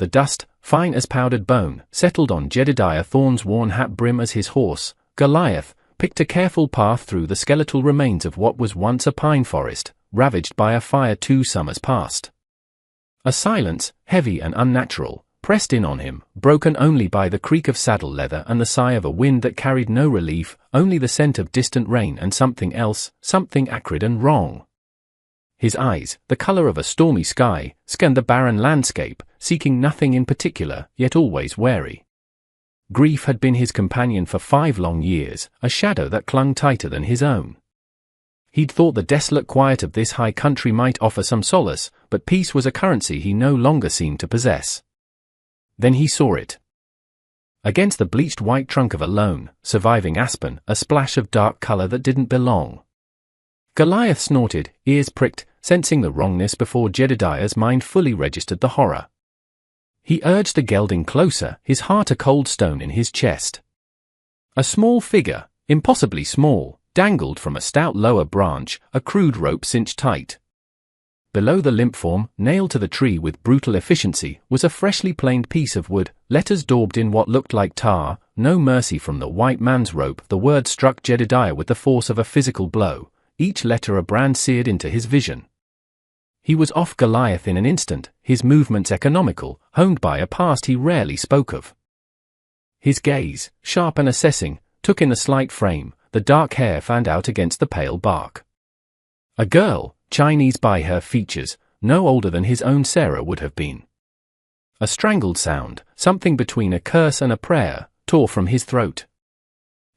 The dust, fine as powdered bone, settled on Jedediah Thorne's worn hat brim as his horse, Goliath, picked a careful path through the skeletal remains of what was once a pine forest, ravaged by a fire 2 summers past. A silence, heavy and unnatural, pressed in on him, broken only by the creak of saddle leather and the sigh of a wind that carried no relief, only the scent of distant rain and something else, something acrid and wrong. His eyes, the color of a stormy sky, scanned the barren landscape, seeking nothing in particular, yet always wary. Grief had been his companion for 5 long years, a shadow that clung tighter than his own. He'd thought the desolate quiet of this high country might offer some solace, but peace was a currency he no longer seemed to possess. Then he saw it. Against the bleached white trunk of a lone, surviving aspen, a splash of dark color that didn't belong. Goliath snorted, ears pricked, sensing the wrongness before Jedediah's mind fully registered the horror. He urged the gelding closer, his heart a cold stone in his chest. A small figure, impossibly small, dangled from a stout lower branch, a crude rope cinched tight. Below the limp form, nailed to the tree with brutal efficiency, was a freshly planed piece of wood, letters daubed in what looked like tar, "No mercy from the white man's rope." The word struck Jedediah with the force of a physical blow, each letter a brand seared into his vision. He was off Goliath in an instant, his movements economical, honed by a past he rarely spoke of. His gaze, sharp and assessing, took in the slight frame, the dark hair fanned out against the pale bark. A girl, Chinese by her features, no older than his own Sarah would have been. A strangled sound, something between a curse and a prayer, tore from his throat.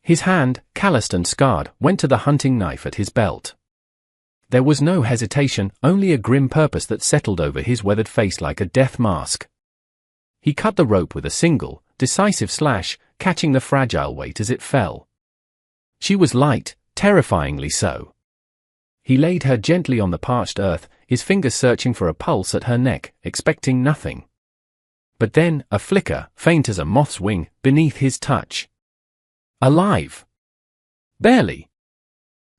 His hand, calloused and scarred, went to the hunting knife at his belt. There was no hesitation, only a grim purpose that settled over his weathered face like a death mask. He cut the rope with a single, decisive slash, catching the fragile weight as it fell. She was light, terrifyingly so. He laid her gently on the parched earth, his fingers searching for a pulse at her neck, expecting nothing. But then, a flicker, faint as a moth's wing, beneath his touch. Alive! Barely.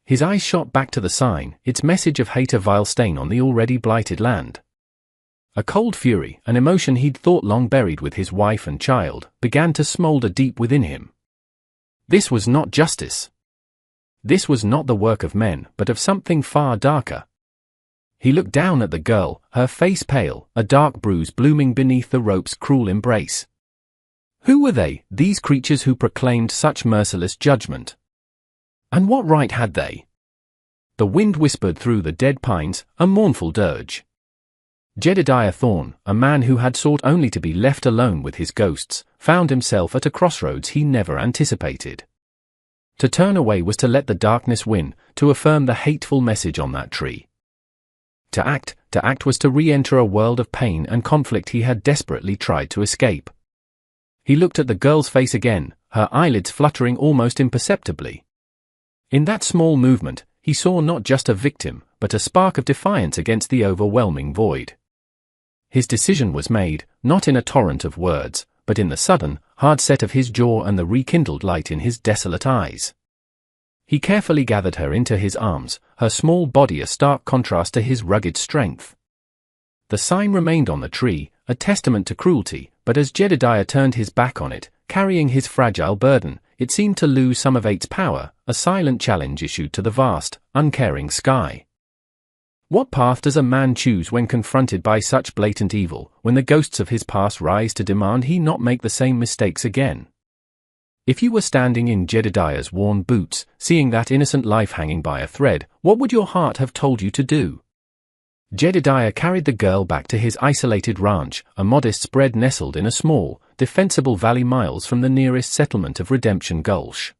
His eyes shot back to the sign, its message of hate a vile stain on the already blighted land. A cold fury, an emotion he'd thought long buried with his wife and child, began to smolder deep within him. This was not justice. This was not the work of men, but of something far darker. He looked down at the girl, her face pale, a dark bruise blooming beneath the rope's cruel embrace. Who were they, these creatures who proclaimed such merciless judgment? And what right had they? The wind whispered through the dead pines, a mournful dirge. Jedediah Thorne, a man who had sought only to be left alone with his ghosts, found himself at a crossroads he never anticipated. To turn away was to let the darkness win, to affirm the hateful message on that tree. To act was to re-enter a world of pain and conflict he had desperately tried to escape. He looked at the girl's face again, her eyelids fluttering almost imperceptibly. In that small movement, he saw not just a victim, but a spark of defiance against the overwhelming void. His decision was made, not in a torrent of words, but in the sudden, hard set of his jaw and the rekindled light in his desolate eyes. He carefully gathered her into his arms, her small body a stark contrast to his rugged strength. The sign remained on the tree, a testament to cruelty, but as Jedediah turned his back on it, carrying his fragile burden, it seemed to lose some of its power, a silent challenge issued to the vast, uncaring sky. What path does a man choose when confronted by such blatant evil, when the ghosts of his past rise to demand he not make the same mistakes again? If you were standing in Jedediah's worn boots, seeing that innocent life hanging by a thread, what would your heart have told you to do? Jedediah carried the girl back to his isolated ranch, a modest spread nestled in a small, defensible valley miles from the nearest settlement of Redemption Gulch.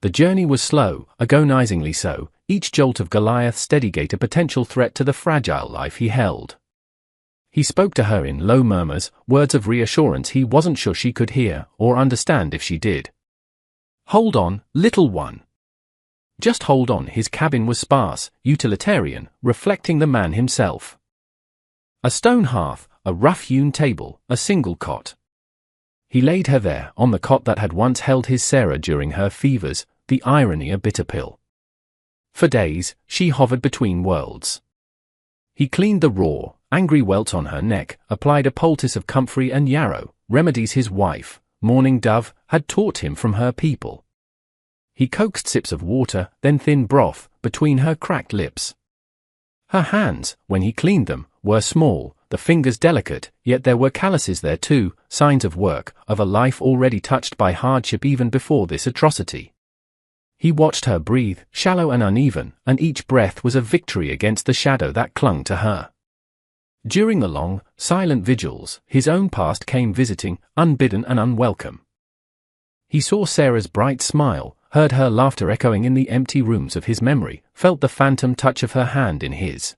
The journey was slow, agonizingly so, each jolt of Goliath's steady gait a potential threat to the fragile life he held. He spoke to her in low murmurs, words of reassurance he wasn't sure she could hear or understand if she did. "Hold on, little one. Just hold on." His cabin was sparse, utilitarian, reflecting the man himself. A stone hearth, a rough-hewn table, a single cot. He laid her there, on the cot that had once held his Sarah during her fevers, the irony a bitter pill. For days, she hovered between worlds. He cleaned the raw, angry welts on her neck, applied a poultice of comfrey and yarrow, remedies his wife, Mourning Dove, had taught him from her people. He coaxed sips of water, then thin broth, between her cracked lips. Her hands, when he cleaned them, were small, the fingers delicate, yet there were calluses there too, signs of work, of a life already touched by hardship even before this atrocity. He watched her breathe, shallow and uneven, and each breath was a victory against the shadow that clung to her. During the long, silent vigils, his own past came visiting, unbidden and unwelcome. He saw Sarah's bright smile, heard her laughter echoing in the empty rooms of his memory, felt the phantom touch of her hand in his.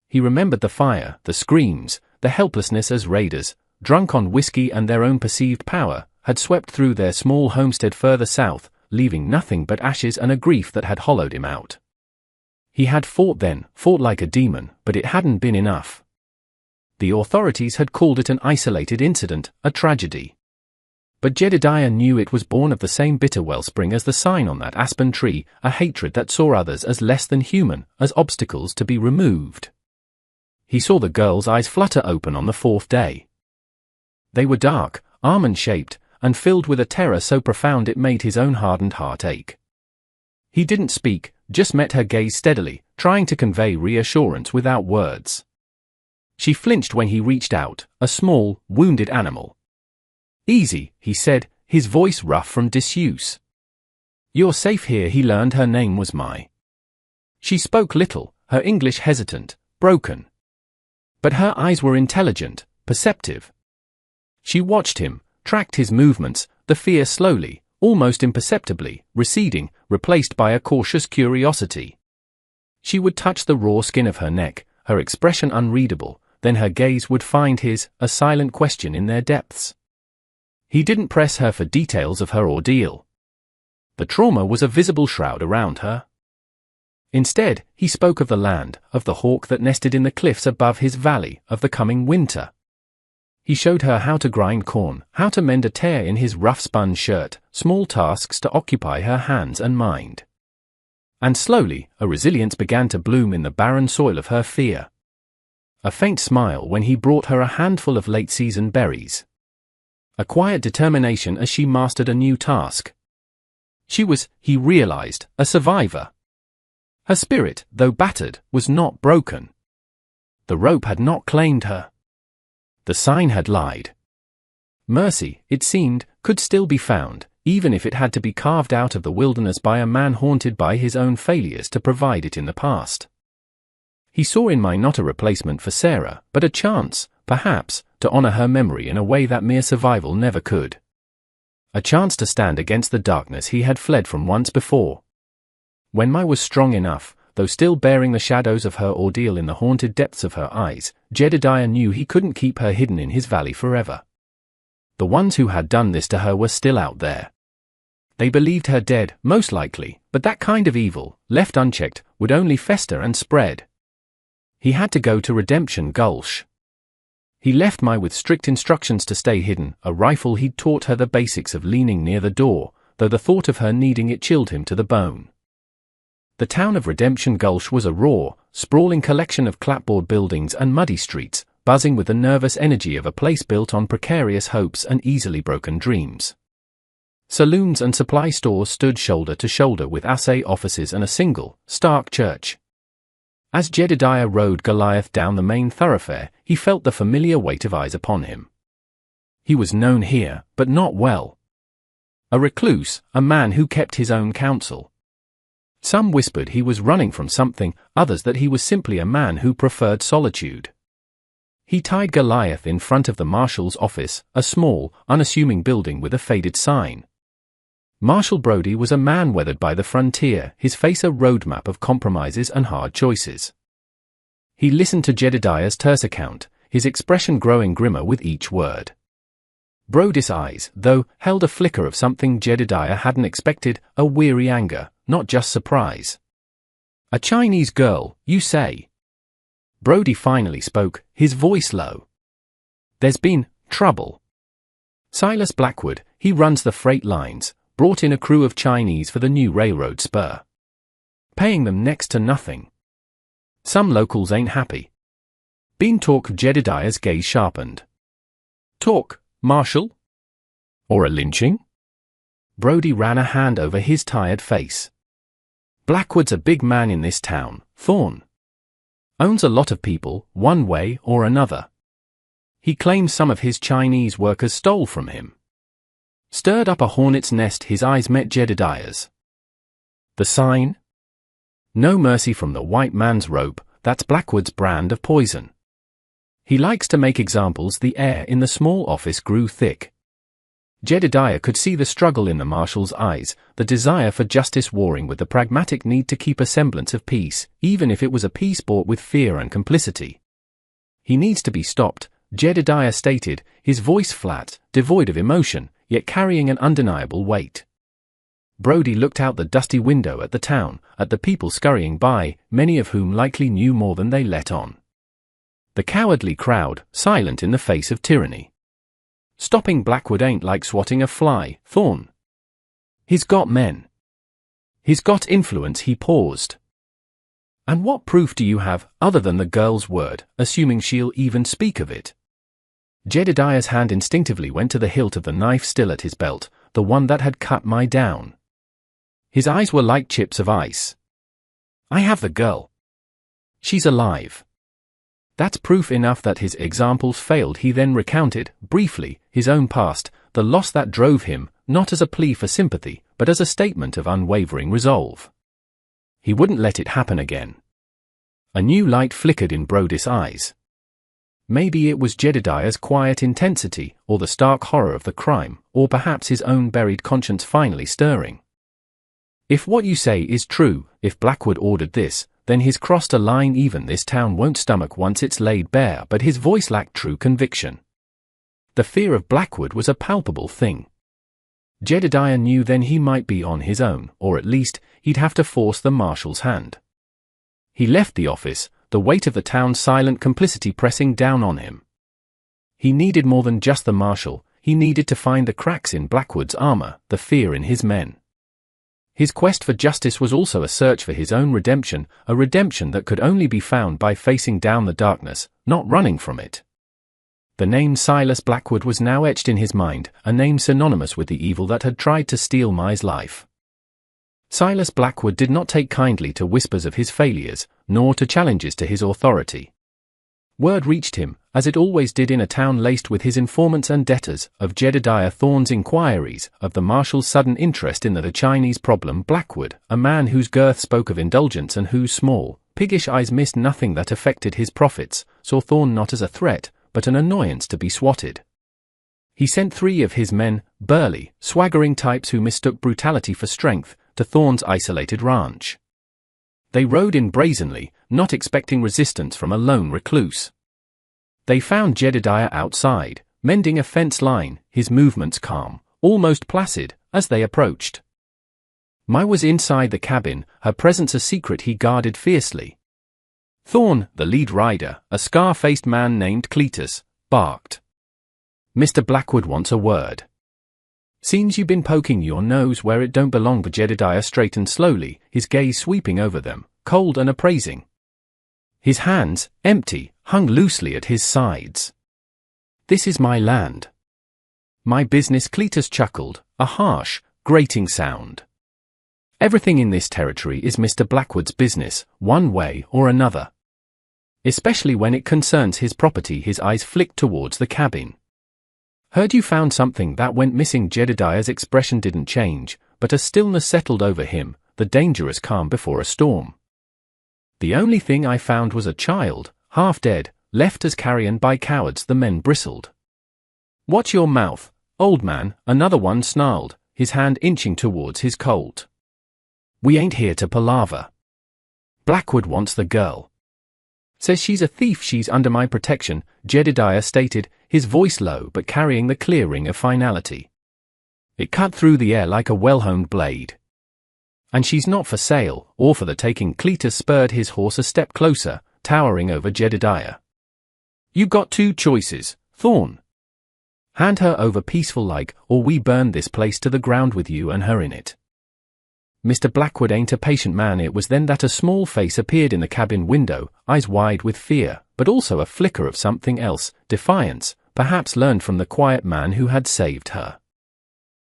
He remembered the fire, the screams, the helplessness as raiders, drunk on whiskey and their own perceived power, had swept through their small homestead further south, leaving nothing but ashes and a grief that had hollowed him out. He had fought then, fought like a demon, but it hadn't been enough. The authorities had called it an isolated incident, a tragedy. But Jedediah knew it was born of the same bitter wellspring as the sign on that aspen tree, a hatred that saw others as less than human, as obstacles to be removed. He saw the girl's eyes flutter open on the fourth day. They were dark, almond-shaped, and filled with a terror so profound it made his own hardened heart ache. He didn't speak, just met her gaze steadily, trying to convey reassurance without words. She flinched when he reached out, a small, wounded animal. "Easy," he said, his voice rough from disuse. "You're safe here." He learned her name was Mai. She spoke little, her English hesitant, broken. But her eyes were intelligent, perceptive. She watched him, tracked his movements, the fear slowly, almost imperceptibly, receding, replaced by a cautious curiosity. She would touch the raw skin of her neck, her expression unreadable, then her gaze would find his, a silent question in their depths. He didn't press her for details of her ordeal. The trauma was a visible shroud around her. Instead, he spoke of the land, of the hawk that nested in the cliffs above his valley, of the coming winter. He showed her how to grind corn, how to mend a tear in his rough-spun shirt, small tasks to occupy her hands and mind. And slowly, a resilience began to bloom in the barren soil of her fear. A faint smile when he brought her a handful of late-season berries. A quiet determination as she mastered a new task. She was, he realized, a survivor. Her spirit, though battered, was not broken. The rope had not claimed her. The sign had lied. Mercy, it seemed, could still be found, even if it had to be carved out of the wilderness by a man haunted by his own failures to provide it in the past. He saw in Mai not a replacement for Sarah, but a chance, perhaps, to honor her memory in a way that mere survival never could. A chance to stand against the darkness he had fled from once before. When Mai was strong enough, though still bearing the shadows of her ordeal in the haunted depths of her eyes, Jedediah knew he couldn't keep her hidden in his valley forever. The ones who had done this to her were still out there. They believed her dead, most likely, but that kind of evil, left unchecked, would only fester and spread. He had to go to Redemption Gulch. He left Mai with strict instructions to stay hidden, a rifle he'd taught her the basics of leaning near the door, though the thought of her needing it chilled him to the bone. The town of Redemption Gulch was a raw, sprawling collection of clapboard buildings and muddy streets, buzzing with the nervous energy of a place built on precarious hopes and easily broken dreams. Saloons and supply stores stood shoulder to shoulder with assay offices and a single, stark church. As Jedediah rode Goliath down the main thoroughfare, he felt the familiar weight of eyes upon him. He was known here, but not well. A recluse, a man who kept his own counsel. Some whispered he was running from something, others that he was simply a man who preferred solitude. He tied Goliath in front of the marshal's office, a small, unassuming building with a faded sign. Marshal Brody was a man weathered by the frontier, his face a roadmap of compromises and hard choices. He listened to Jedediah's terse account, his expression growing grimmer with each word. Brody's eyes, though, held a flicker of something Jedediah hadn't expected, a weary anger, not just surprise. "A Chinese girl, you say?" Brody finally spoke, his voice low. "There's been trouble. Silas Blackwood, he runs the freight lines, brought in a crew of Chinese for the new railroad spur. Paying them next to nothing. Some locals ain't happy. Been talk? Jedediah's gaze sharpened. Talk, Marshal? Or a lynching? Brody ran a hand over his tired face. Blackwood's a big man in this town, Thorne. Owns a lot of people, one way or another. He claims some of his Chinese workers stole from him. Stirred up a hornet's nest. His eyes met Jedediah's. The sign? No mercy from the white man's rope. That's Blackwood's brand of poison. He likes to make examples. The air in the small office grew thick. Jedediah could see the struggle in the marshal's eyes, the desire for justice warring with the pragmatic need to keep a semblance of peace, even if it was a peace bought with fear and complicity. He needs to be stopped, Jedediah stated, his voice flat, devoid of emotion, yet carrying an undeniable weight. Brody looked out the dusty window at the town, at the people scurrying by, many of whom likely knew more than they let on. The cowardly crowd, silent in the face of tyranny. Stopping Blackwood ain't like swatting a fly, Thorne. He's got men. He's got influence. He paused. And what proof do you have, other than the girl's word, assuming she'll even speak of it? Jedediah's hand instinctively went to the hilt of the knife still at his belt, the one that had cut my down. His eyes were like chips of ice. I have the girl. She's alive. That's proof enough that his examples failed. He then recounted, briefly, his own past, the loss that drove him, not as a plea for sympathy, but as a statement of unwavering resolve. He wouldn't let it happen again. A new light flickered in Brody's eyes. Maybe it was Jedediah's quiet intensity, or the stark horror of the crime, or perhaps his own buried conscience finally stirring. If what you say is true, if Blackwood ordered this, then he's crossed a line even this town won't stomach once it's laid bare. But his voice lacked true conviction. The fear of Blackwood was a palpable thing. Jedediah knew then he might be on his own, or at least, he'd have to force the marshal's hand. He left the office, the weight of the town's silent complicity pressing down on him. He needed more than just the marshal. He needed to find the cracks in Blackwood's armor, the fear in his men. His quest for justice was also a search for his own redemption, a redemption that could only be found by facing down the darkness, not running from it. The name Silas Blackwood was now etched in his mind, a name synonymous with the evil that had tried to steal Mai's life. Silas Blackwood did not take kindly to whispers of his failures, nor to challenges to his authority. Word reached him, as it always did in a town laced with his informants and debtors, of Jedediah Thorne's inquiries, of the marshal's sudden interest in the Chinese problem. Blackwood, a man whose girth spoke of indulgence and whose small, piggish eyes missed nothing that affected his profits, saw Thorne not as a threat, but an annoyance to be swatted. He sent 3 of his men, burly, swaggering types who mistook brutality for strength, to Thorne's isolated ranch. They rode in brazenly, not expecting resistance from a lone recluse. They found Jedediah outside, mending a fence line, his movements calm, almost placid, as they approached. Mai was inside the cabin, her presence a secret he guarded fiercely. Thorne, the lead rider, a scar-faced man named Cletus, barked. Mr. Blackwood wants a word. Seems you been poking your nose where it don't belong. But Jedediah straightened slowly, his gaze sweeping over them, cold and appraising. His hands, empty, hung loosely at his sides. This is my land. My business. Cletus chuckled, a harsh, grating sound. Everything in this territory is Mr. Blackwood's business, one way or another. Especially when it concerns his property. His eyes flicked towards the cabin. Heard you found something that went missing. Jedediah's expression didn't change, but a stillness settled over him, the dangerous calm before a storm. The only thing I found was a child, half dead, left as carrion by cowards. The men bristled. Watch your mouth, old man, another one snarled, his hand inching towards his Colt. We ain't here to palaver. Blackwood wants the girl. Says she's a thief. She's under my protection, Jedediah stated, his voice low but carrying the clear ring of finality. It cut through the air like a well-honed blade. And she's not for sale, or for the taking. Cletus spurred his horse a step closer, towering over Jedediah. You got 2 choices, Thorne. Hand her over peaceful like, or we burn this place to the ground with you and her in it. Mr. Blackwood ain't a patient man. It was then that a small face appeared in the cabin window, eyes wide with fear, but also a flicker of something else, defiance, perhaps learned from the quiet man who had saved her.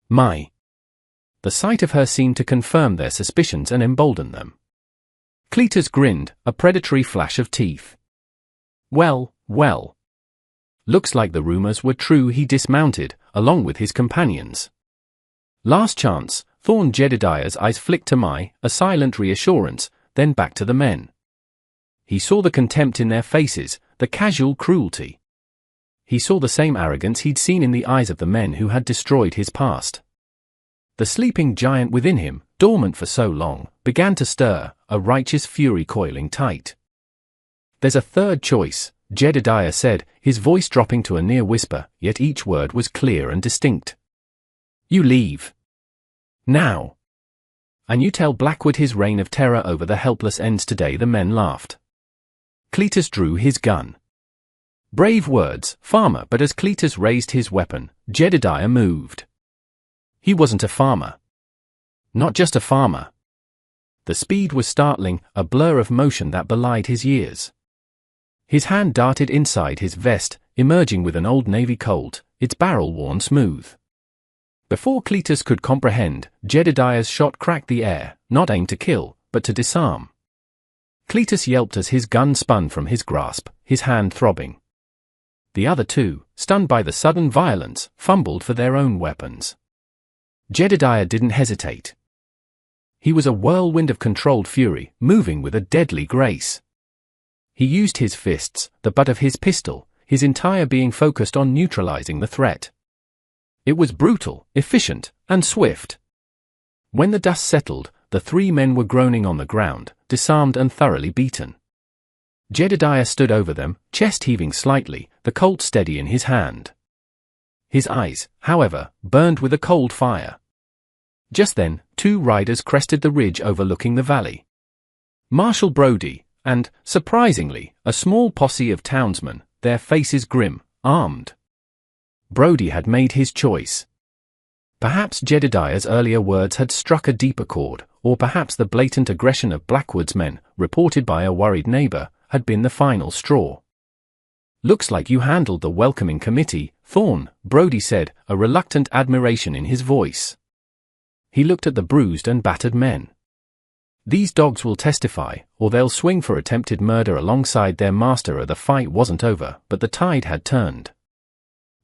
My. The sight of her seemed to confirm their suspicions and embolden them. Cletus grinned, a predatory flash of teeth. Well, well. Looks like the rumors were true. He dismounted, along with his companions. Last chance. Thorn Jedediah's eyes flicked to Mai, a silent reassurance, then back to the men. He saw the contempt in their faces, the casual cruelty. He saw the same arrogance he'd seen in the eyes of the men who had destroyed his past. The sleeping giant within him, dormant for so long, began to stir, a righteous fury coiling tight. There's a third choice, Jedediah said, his voice dropping to a near whisper, yet each word was clear and distinct. You leave. Now. And you tell Blackwood his reign of terror over the helpless ends today. The men laughed. Cletus drew his gun. Brave words, farmer, but as Cletus raised his weapon, Jedediah moved. He wasn't a farmer. Not just a farmer. The speed was startling, a blur of motion that belied his years. His hand darted inside his vest, emerging with an old Navy Colt, its barrel worn smooth. Before Cletus could comprehend, Jedediah's shot cracked the air, not aimed to kill, but to disarm. Cletus yelped as his gun spun from his grasp, his hand throbbing. The other two, stunned by the sudden violence, fumbled for their own weapons. Jedediah didn't hesitate. He was a whirlwind of controlled fury, moving with a deadly grace. He used his fists, the butt of his pistol, his entire being focused on neutralizing the threat. It was brutal, efficient, and swift. When the dust settled, the three men were groaning on the ground, disarmed and thoroughly beaten. Jedediah stood over them, chest heaving slightly, the Colt steady in his hand. His eyes, however, burned with a cold fire. Just then, two riders crested the ridge overlooking the valley. Marshal Brody, and, surprisingly, a small posse of townsmen, their faces grim, armed. Brody had made his choice. Perhaps Jedediah's earlier words had struck a deeper chord, or perhaps the blatant aggression of Blackwood's men, reported by a worried neighbor, had been the final straw. Looks like you handled the welcoming committee, Thorn, Brody said, a reluctant admiration in his voice. He looked at the bruised and battered men. These dogs will testify, or they'll swing for attempted murder alongside their master. The fight wasn't over, but the tide had turned.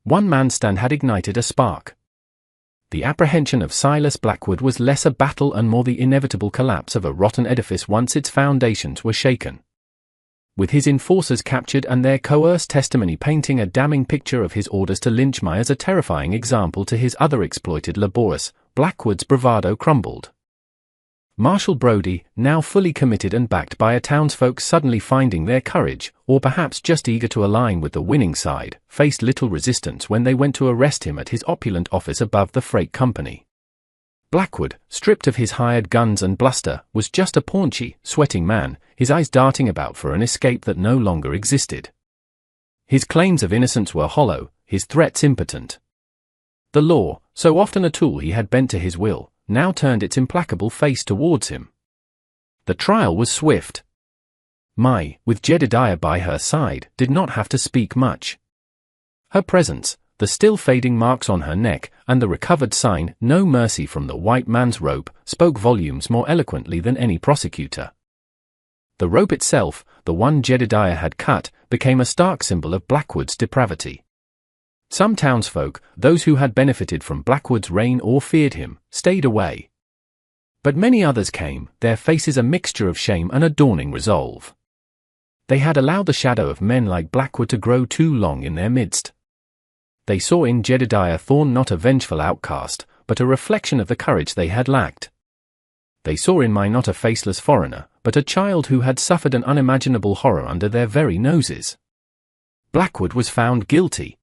One man's stand had ignited a spark. The apprehension of Silas Blackwood was less a battle and more the inevitable collapse of a rotten edifice once its foundations were shaken. With his enforcers captured and their coerced testimony painting a damning picture of his orders to lynch Mai as a terrifying example to his other exploited laborers, Blackwood's bravado crumbled. Marshal Brody, now fully committed and backed by a townsfolk suddenly finding their courage, or perhaps just eager to align with the winning side, faced little resistance when they went to arrest him at his opulent office above the freight company. Blackwood, stripped of his hired guns and bluster, was just a paunchy, sweating man, his eyes darting about for an escape that no longer existed. His claims of innocence were hollow, his threats impotent. The law, so often a tool he had bent to his will, now turned its implacable face towards him. The trial was swift. Mai, with Jedediah by her side, did not have to speak much. Her presence, the still fading marks on her neck, and the recovered sign, "No mercy" from the white man's rope, spoke volumes more eloquently than any prosecutor. The rope itself, the one Jedediah had cut, became a stark symbol of Blackwood's depravity. Some townsfolk, those who had benefited from Blackwood's reign or feared him, stayed away. But many others came, their faces a mixture of shame and a dawning resolve. They had allowed the shadow of men like Blackwood to grow too long in their midst. They saw in Jedediah Thorn not a vengeful outcast, but a reflection of the courage they had lacked. They saw in Mai not a faceless foreigner, but a child who had suffered an unimaginable horror under their very noses. Blackwood was found guilty.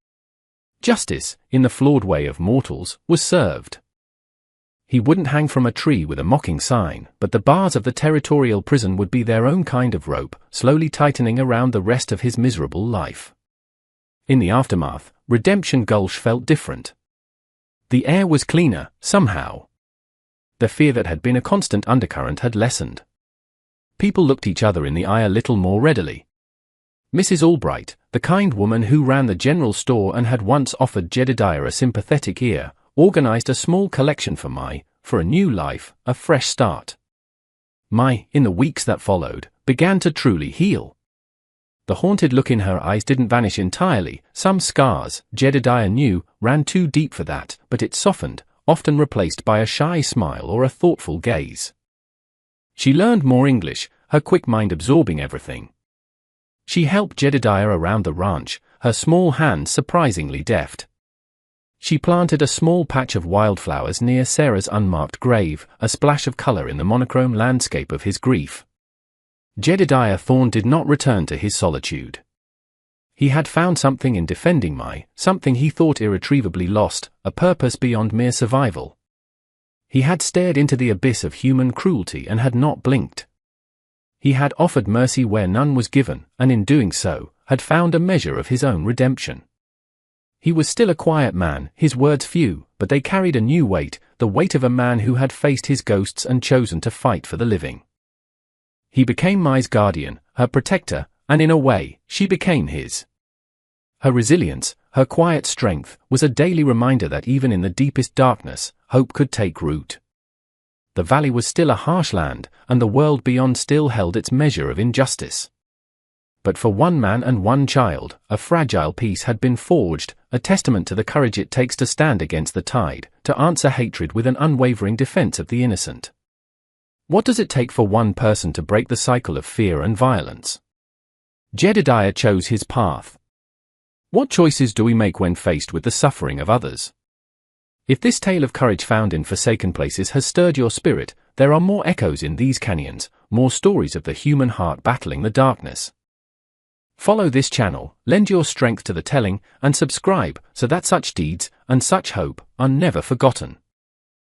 Justice, in the flawed way of mortals, was served. He wouldn't hang from a tree with a mocking sign, but the bars of the territorial prison would be their own kind of rope, slowly tightening around the rest of his miserable life. In the aftermath, Redemption Gulch felt different. The air was cleaner, somehow. The fear that had been a constant undercurrent had lessened. People looked each other in the eye a little more readily. Mrs. Albright, the kind woman who ran the general store and had once offered Jedediah a sympathetic ear, organized a small collection for a new life, a fresh start. In the weeks that followed, began to truly heal. The haunted look in her eyes didn't vanish entirely. Some scars, Jedediah knew, ran too deep for that, but it softened, often replaced by a shy smile or a thoughtful gaze. She learned more English, her quick mind absorbing everything. She helped Jedediah around the ranch, her small hands surprisingly deft. She planted a small patch of wildflowers near Sarah's unmarked grave, a splash of color in the monochrome landscape of his grief. Jedediah Thorne did not return to his solitude. He had found something in defending something he thought irretrievably lost, a purpose beyond mere survival. He had stared into the abyss of human cruelty and had not blinked. He had offered mercy where none was given, and in doing so, had found a measure of his own redemption. He was still a quiet man, his words few, but they carried a new weight, the weight of a man who had faced his ghosts and chosen to fight for the living. He became Mai's guardian, her protector, and in a way, she became his. Her resilience, her quiet strength, was a daily reminder that even in the deepest darkness, hope could take root. The valley was still a harsh land, and the world beyond still held its measure of injustice. But for one man and one child, a fragile peace had been forged, a testament to the courage it takes to stand against the tide, to answer hatred with an unwavering defense of the innocent. What does it take for one person to break the cycle of fear and violence? Jedediah chose his path. What choices do we make when faced with the suffering of others? If this tale of courage found in forsaken places has stirred your spirit, there are more echoes in these canyons, more stories of the human heart battling the darkness. Follow this channel, lend your strength to the telling, and subscribe so that such deeds and such hope are never forgotten.